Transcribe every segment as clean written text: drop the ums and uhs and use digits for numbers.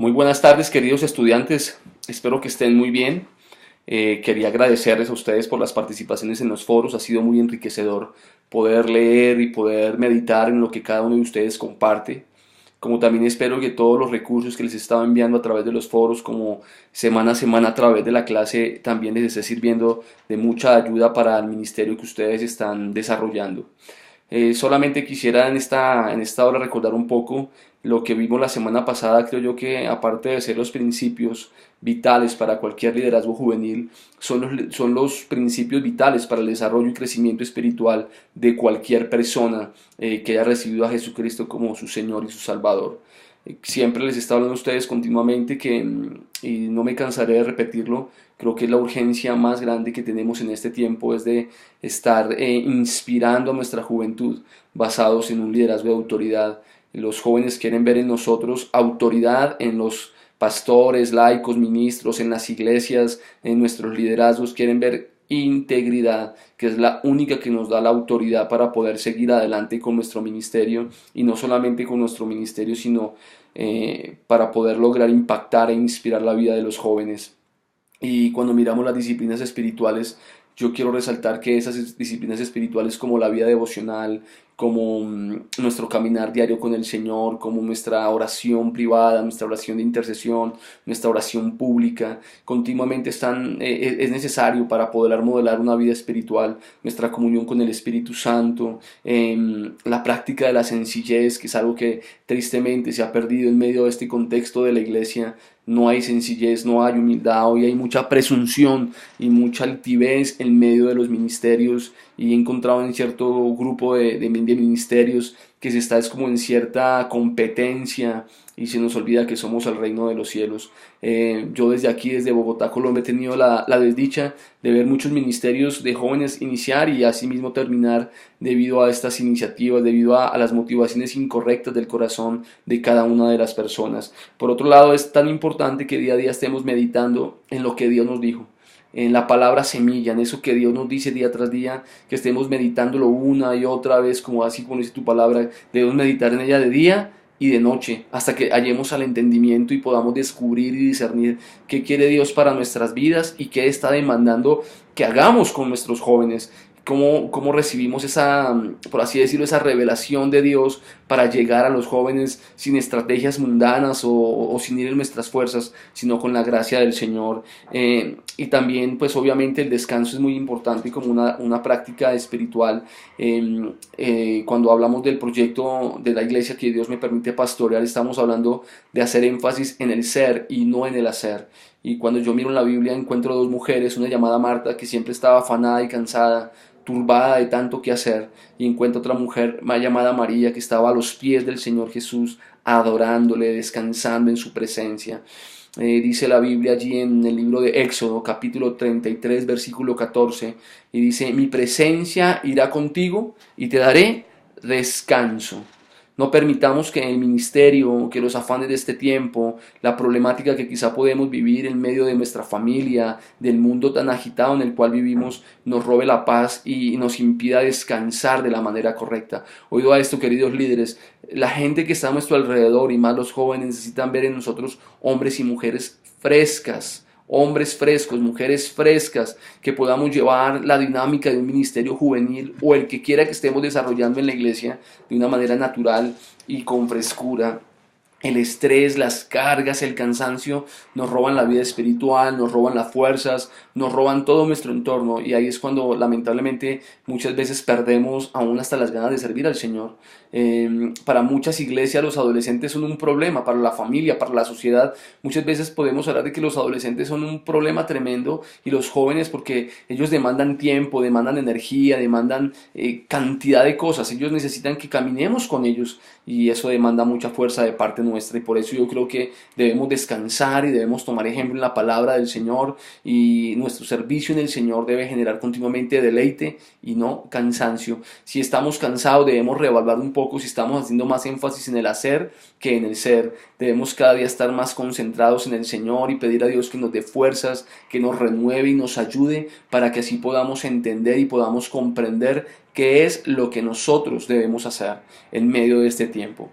Muy buenas tardes, queridos estudiantes. Espero que estén muy bien. Quería agradecerles a ustedes por las participaciones en los foros. Ha sido muy enriquecedor poder leer y poder meditar en lo que cada uno de ustedes comparte. Como también espero que todos los recursos que les estaba enviando a través de los foros, como semana a semana a través de la clase, también les esté sirviendo de mucha ayuda para el ministerio que ustedes están desarrollando. Solamente quisiera en esta hora recordar un poco lo que vimos la semana pasada. Creo yo que aparte de ser los principios vitales para cualquier liderazgo juvenil, son los principios vitales para el desarrollo y crecimiento espiritual de cualquier persona que haya recibido a Jesucristo como su Señor y su Salvador. Siempre les está hablando a ustedes continuamente y no me cansaré de repetirlo, creo que la urgencia más grande que tenemos en este tiempo es de estar inspirando a nuestra juventud basados en un liderazgo de autoridad. Los jóvenes quieren ver en nosotros autoridad, en los pastores, laicos, ministros, en las iglesias, en nuestros liderazgos, quieren ver integridad, que es la única que nos da la autoridad para poder seguir adelante con nuestro ministerio, y no solamente con nuestro ministerio, sino para poder lograr impactar e inspirar la vida de los jóvenes. Y cuando miramos las disciplinas espirituales, yo quiero resaltar que esas disciplinas espirituales, como la vida devocional, como nuestro caminar diario con el Señor, como nuestra oración privada, nuestra oración de intercesión, nuestra oración pública, continuamente es necesario para poder modelar una vida espiritual, nuestra comunión con el Espíritu Santo, la práctica de la sencillez, que es algo que tristemente se ha perdido en medio de este contexto de la iglesia. No hay sencillez, no hay humildad, hoy hay mucha presunción y mucha altivez en medio de los ministerios, y he encontrado en cierto grupo de ministerios que se está es como en cierta competencia y se nos olvida que somos el reino de los cielos. Yo desde aquí, desde Bogotá, Colombia, he tenido la desdicha de ver muchos ministerios de jóvenes iniciar y asimismo terminar debido a estas iniciativas, debido a las motivaciones incorrectas del corazón de cada una de las personas. Por otro lado, es tan importante que día a día estemos meditando en lo que Dios nos dijo, en la palabra semilla, en eso que Dios nos dice día tras día, que estemos meditándolo una y otra vez, como así como dice tu palabra. Debemos meditar en ella de día y de noche, hasta que hallemos al entendimiento y podamos descubrir y discernir qué quiere Dios para nuestras vidas y qué está demandando que hagamos con nuestros jóvenes. Cómo recibimos esa, por así decirlo, esa revelación de Dios para llegar a los jóvenes sin estrategias mundanas o sin ir en nuestras fuerzas, sino con la gracia del Señor. Y también, pues obviamente el descanso es muy importante como una práctica espiritual. Cuando hablamos del proyecto de la iglesia que Dios me permite pastorear, estamos hablando de hacer énfasis en el ser y no en el hacer. Y cuando yo miro en la Biblia encuentro dos mujeres, una llamada Marta, que siempre estaba afanada y cansada, turbada de tanto que hacer, y encuentro otra mujer más llamada María, que estaba a los pies del Señor Jesús, adorándole, descansando en su presencia. Dice la Biblia allí en el libro de Éxodo, capítulo 33, versículo 14, y dice: mi presencia irá contigo y te daré descanso. No permitamos que el ministerio, que los afanes de este tiempo, la problemática que quizá podemos vivir en medio de nuestra familia, del mundo tan agitado en el cual vivimos, nos robe la paz y nos impida descansar de la manera correcta. Oído a esto, queridos líderes, la gente que está a nuestro alrededor y más los jóvenes necesitan ver en nosotros hombres y mujeres frescas, hombres frescos, mujeres frescas, que podamos llevar la dinámica de un ministerio juvenil o el que quiera que estemos desarrollando en la iglesia de una manera natural y con frescura. El estrés, las cargas, el cansancio nos roban la vida espiritual, nos roban las fuerzas, nos roban todo nuestro entorno, y ahí es cuando lamentablemente muchas veces perdemos aún hasta las ganas de servir al Señor. Para muchas iglesias los adolescentes son un problema, para la familia, para la sociedad. Muchas veces podemos hablar de que los adolescentes son un problema tremendo, y los jóvenes, porque ellos demandan tiempo, demandan energía, demandan cantidad de cosas. Ellos necesitan que caminemos con ellos, y eso demanda mucha fuerza de parte nuestra, y por eso yo creo que debemos descansar y debemos tomar ejemplo en la palabra del Señor, y nuestro servicio en el Señor debe generar continuamente deleite y no cansancio. Si estamos cansados, debemos reevaluar un poco si estamos haciendo más énfasis en el hacer que en el ser. Debemos cada día estar más concentrados en el Señor y pedir a Dios que nos dé fuerzas, que nos renueve y nos ayude, para que así podamos entender y podamos comprender qué es lo que nosotros debemos hacer en medio de este tiempo.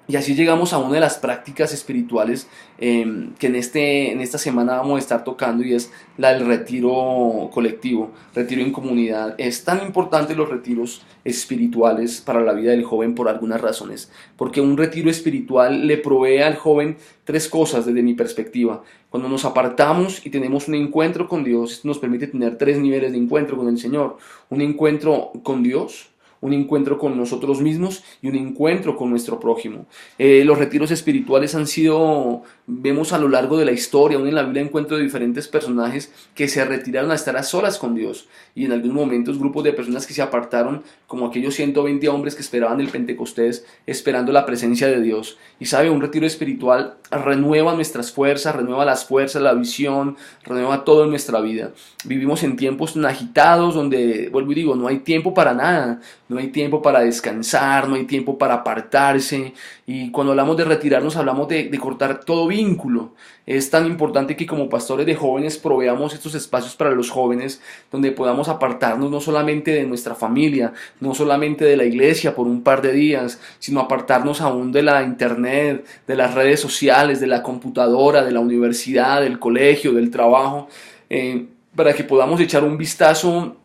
Y así llegamos a una de las prácticas espirituales que en esta semana vamos a estar tocando, y es la del retiro colectivo, retiro en comunidad. Es tan importante los retiros espirituales para la vida del joven por algunas razones, porque un retiro espiritual le provee al joven tres cosas desde mi perspectiva. Cuando nos apartamos y tenemos un encuentro con Dios, esto nos permite tener tres niveles de encuentro con el Señor: un encuentro con Dios, un encuentro con nosotros mismos y un encuentro con nuestro prójimo. Los retiros espirituales han sido, vemos a lo largo de la historia, aún en la Biblia encuentro de diferentes personajes que se retiraron a estar a solas con Dios, y en algunos momentos grupos de personas que se apartaron, como aquellos 120 hombres que esperaban el Pentecostés, esperando la presencia de Dios. Y sabe, un retiro espiritual renueva nuestras fuerzas, renueva las fuerzas, la visión, renueva todo en nuestra vida. Vivimos en tiempos tan agitados donde, vuelvo y digo, no hay tiempo para nada. No hay tiempo para descansar, no hay tiempo para apartarse. Y cuando hablamos de retirarnos, hablamos de cortar todo vínculo. Es tan importante que como pastores de jóvenes proveamos estos espacios para los jóvenes, donde podamos apartarnos no solamente de nuestra familia, no solamente de la iglesia por un par de días, sino apartarnos aún de la internet, de las redes sociales, de la computadora, de la universidad, del colegio, del trabajo, para que podamos echar un vistazo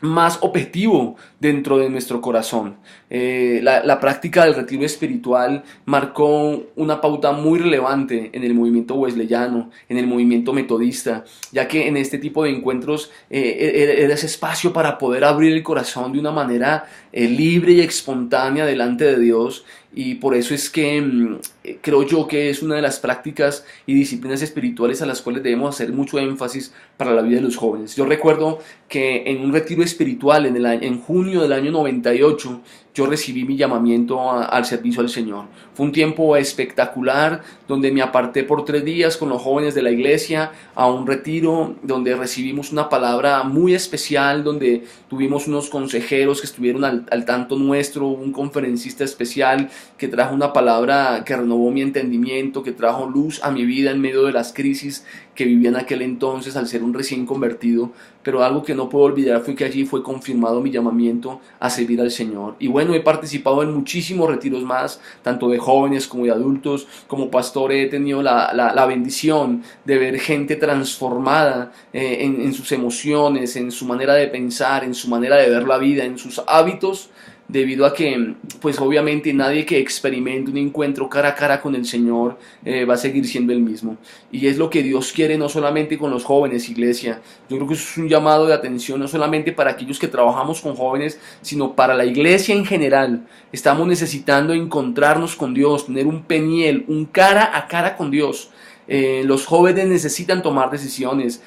más objetivo dentro de nuestro corazón. La práctica del retiro espiritual marcó una pauta muy relevante en el movimiento wesleyano, en el movimiento metodista, ya que en este tipo de encuentros era ese espacio para poder abrir el corazón de una manera libre y espontánea delante de Dios. Y por eso es que creo yo que es una de las prácticas y disciplinas espirituales a las cuales debemos hacer mucho énfasis para la vida de los jóvenes. Yo recuerdo que en un retiro espiritual en junio del año 98 yo recibí mi llamamiento al servicio al Señor. Fue un tiempo espectacular donde me aparté por 3 días con los jóvenes de la iglesia a un retiro donde recibimos una palabra muy especial, donde tuvimos unos consejeros que estuvieron al tanto nuestro, un conferencista especial que trajo una palabra que renovó mi entendimiento, que trajo luz a mi vida en medio de las crisis que vivía en aquel entonces al ser un recién convertido. Pero algo que no puedo olvidar fue que allí fue confirmado mi llamamiento a servir al Señor. Y bueno, he participado en muchísimos retiros más, tanto de jóvenes como de adultos. Como pastor he tenido la bendición de ver gente transformada en sus emociones, en su manera de pensar, en su manera de ver la vida, en sus hábitos, debido a que, pues obviamente nadie que experimente un encuentro cara a cara con el Señor va a seguir siendo el mismo. Y es lo que Dios quiere no solamente con los jóvenes, iglesia. Yo creo que eso es un llamado de atención no solamente para aquellos que trabajamos con jóvenes, sino para la iglesia en general. Estamos necesitando encontrarnos con Dios, tener un peniel, un cara a cara con Dios. Los jóvenes necesitan tomar decisiones,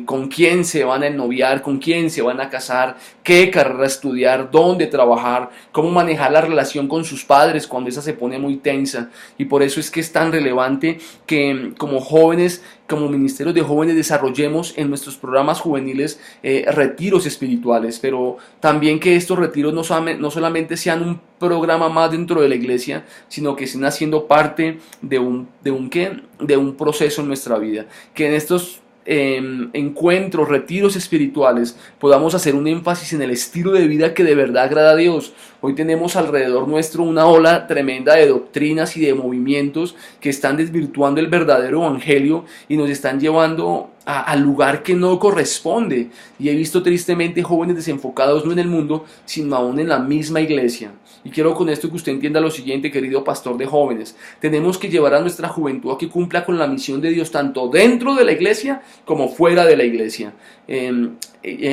con quién se van a ennoviar, con quién se van a casar, qué carrera estudiar, dónde trabajar, cómo manejar la relación con sus padres cuando esa se pone muy tensa. Y por eso es que es tan relevante que como jóvenes, como ministerios de jóvenes, desarrollemos en nuestros programas juveniles retiros espirituales, pero también que estos retiros no solamente sean un programa más dentro de la iglesia, sino que estén haciendo parte de un proceso en nuestra vida, que en estos encuentros, retiros espirituales, podamos hacer un énfasis en el estilo de vida que de verdad agrada a Dios. Hoy tenemos alrededor nuestro una ola tremenda de doctrinas y de movimientos que están desvirtuando el verdadero evangelio y nos están llevando al lugar que no corresponde. Y he visto tristemente jóvenes desenfocados no en el mundo, sino aún en la misma iglesia. Y quiero con esto que usted entienda lo siguiente, querido pastor de jóvenes: tenemos que llevar a nuestra juventud a que cumpla con la misión de Dios, tanto dentro de la iglesia como fuera de la iglesia.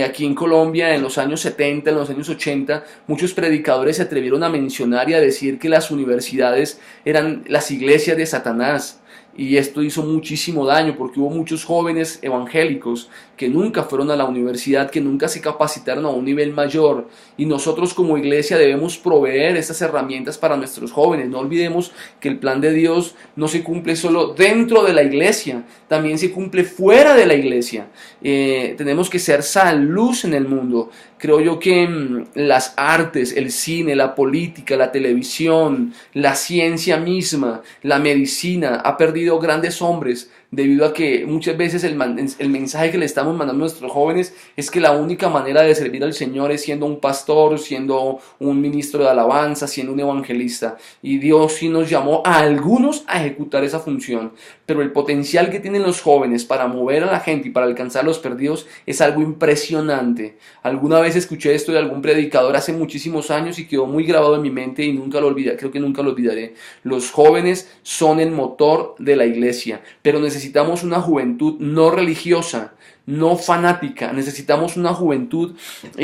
Aquí en Colombia, en los años 70, en los años 80, muchos predicadores se atrevieron a mencionar y a decir que las universidades eran las iglesias de Satanás. Y esto hizo muchísimo daño porque hubo muchos jóvenes evangélicos que nunca fueron a la universidad, que nunca se capacitaron a un nivel mayor. Y nosotros como iglesia debemos proveer estas herramientas para nuestros jóvenes. No olvidemos que el plan de Dios no se cumple solo dentro de la iglesia, también se cumple fuera de la iglesia. Tenemos que ser sal, luz en el mundo. Creo yo que las artes, el cine, la política, la televisión, la ciencia misma, la medicina ha perdido grandes hombres debido a que muchas veces el mensaje que le estamos mandando a nuestros jóvenes es que la única manera de servir al Señor es siendo un pastor, siendo un ministro de alabanza, siendo un evangelista. Y Dios sí nos llamó a algunos a ejecutar esa función. Pero el potencial que tienen los jóvenes para mover a la gente y para alcanzar a los perdidos es algo impresionante. Alguna vez escuché esto de algún predicador hace muchísimos años y quedó muy grabado en mi mente y nunca lo olvidé, creo que nunca lo olvidaré. Los jóvenes son el motor de la iglesia, pero necesitamos una juventud no religiosa, no fanática. Necesitamos una juventud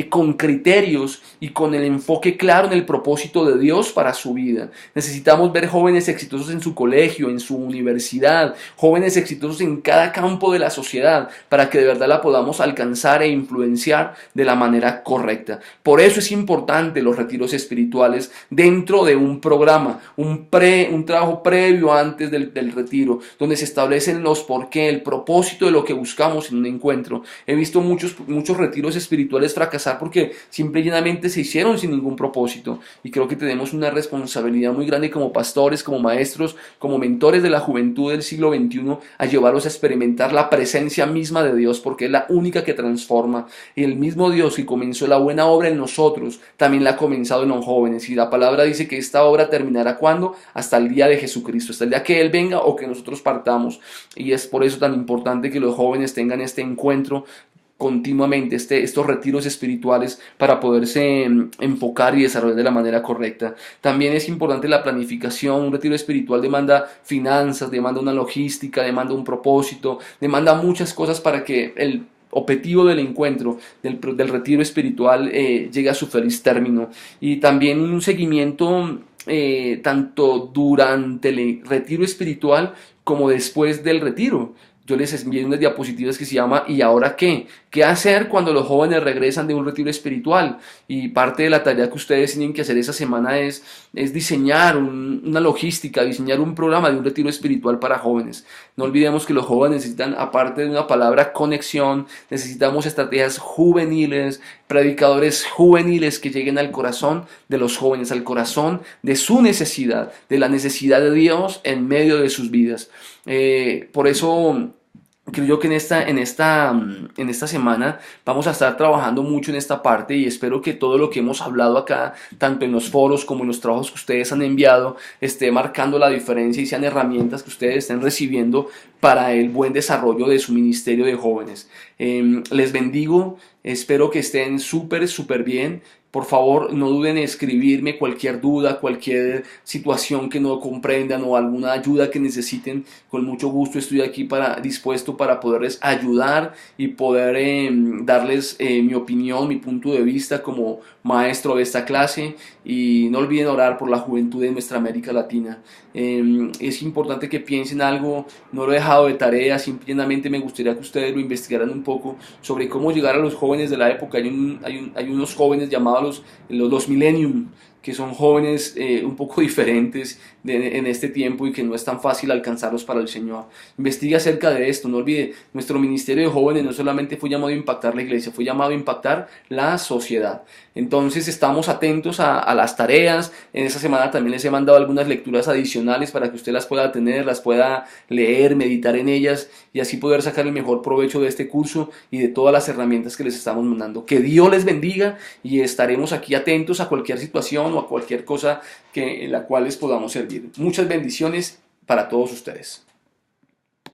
con criterios y con el enfoque claro en el propósito de Dios para su vida. Necesitamos ver jóvenes exitosos en su colegio, en su universidad, jóvenes exitosos en cada campo de la sociedad, para que de verdad la podamos alcanzar e influenciar de la manera correcta. Por eso es importante los retiros espirituales dentro de un programa, un trabajo previo antes del retiro, donde se establecen los por qué, el propósito de lo que buscamos en un encuentro. He visto muchos retiros espirituales fracasar porque simple y llanamente se hicieron sin ningún propósito, y creo que tenemos una responsabilidad muy grande como pastores, como maestros, como mentores de la juventud del siglo XXI, a llevarlos a experimentar la presencia misma de Dios, porque es la única que transforma. Y el mismo Dios que comenzó la buena obra en nosotros también la ha comenzado en los jóvenes, y la palabra dice que esta obra terminará ¿cuándo? Hasta el día de Jesucristo, hasta el día que Él venga o que nosotros partamos. Y es por eso tan importante que los jóvenes tengan este encuentro continuamente, estos retiros espirituales, para poderse enfocar y desarrollar de la manera correcta. También es importante la planificación. Un retiro espiritual demanda finanzas, demanda una logística, demanda un propósito, demanda muchas cosas para que el objetivo del encuentro, del retiro espiritual, llegue a su feliz término. Y también un seguimiento tanto durante el retiro espiritual como después del retiro. Yo les envié unas diapositivas que se llama ¿y ahora qué? ¿Qué hacer cuando los jóvenes regresan de un retiro espiritual? Y parte de la tarea que ustedes tienen que hacer esa semana es diseñar una logística, diseñar un programa de un retiro espiritual para jóvenes. No olvidemos que los jóvenes necesitan, aparte de una palabra conexión, necesitamos estrategias juveniles, predicadores juveniles que lleguen al corazón de los jóvenes, al corazón de su necesidad, de la necesidad de Dios en medio de sus vidas. Por eso creo yo que en esta semana vamos a estar trabajando mucho en esta parte, y espero que todo lo que hemos hablado acá, tanto en los foros como en los trabajos que ustedes han enviado, esté marcando la diferencia y sean herramientas que ustedes estén recibiendo para el buen desarrollo de su ministerio de jóvenes. Les bendigo, espero que estén súper bien. Por favor, no duden en escribirme cualquier duda, cualquier situación que no comprendan o alguna ayuda que necesiten. Con mucho gusto estoy aquí dispuesto para poderles ayudar y poder darles mi opinión, mi punto de vista como maestro de esta clase. Y no olviden orar por la juventud de nuestra América Latina. Es importante que piensen algo, no lo he dejado de tarea, simplemente me gustaría que ustedes lo investigaran un poco sobre cómo llegar a los jóvenes de la época. Hay unos jóvenes llamados los Millennium, que son jóvenes un poco diferentes en este tiempo y que no es tan fácil alcanzarlos para el Señor. Investigue acerca de esto. No olvide, nuestro ministerio de jóvenes no solamente fue llamado a impactar la iglesia, fue llamado a impactar la sociedad. Entonces estamos atentos a las tareas. En esta semana también les he mandado algunas lecturas adicionales para que usted las pueda tener, las pueda leer, meditar en ellas, y así poder sacar el mejor provecho de este curso y de todas las herramientas que les estamos mandando. Que Dios les bendiga, y estaremos aquí atentos a cualquier situación o a cualquier cosa en la cual les podamos servir. Muchas bendiciones para todos ustedes.